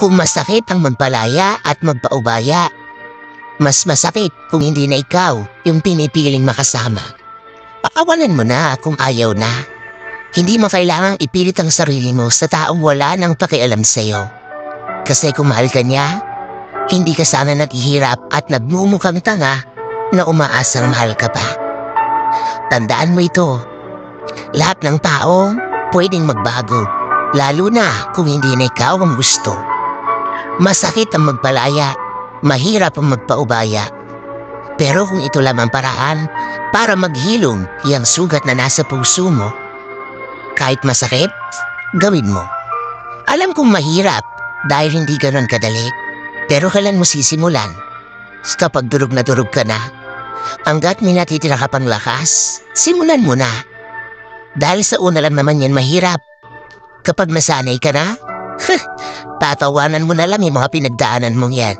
Kung masakit ang magpalaya at magpaubaya, mas masakit kung hindi na ikaw yung pinipiling makasama. Pakawalan mo na kung ayaw na. Hindi mo kailangang ipilit ang sarili mo sa taong wala nang pakialam sa'yo. Kasi kung mahal ka niya, hindi ka sana naghihirap at nagmumukhang tanga na umaasang mahal ka pa. Tandaan mo ito, lahat ng tao pwedeng magbago, lalo na kung hindi na ikaw ang gusto. Masakit ang magpalaya, mahirap ang magpaubaya. Pero kung ito lang ang paraan para maghilom yung sugat na nasa puso mo, kahit masakit, gawin mo. Alam kong mahirap dahil hindi ganon kadali, pero kailan mo sisimulan? Kapag durog na durog ka na, hanggat may natitira ka pang lakas, simulan mo na. Dahil sa una lang naman yan mahirap. Kapag nasanay ka na, tatawanan mo na lang yung mga pinagdaanan mong yan.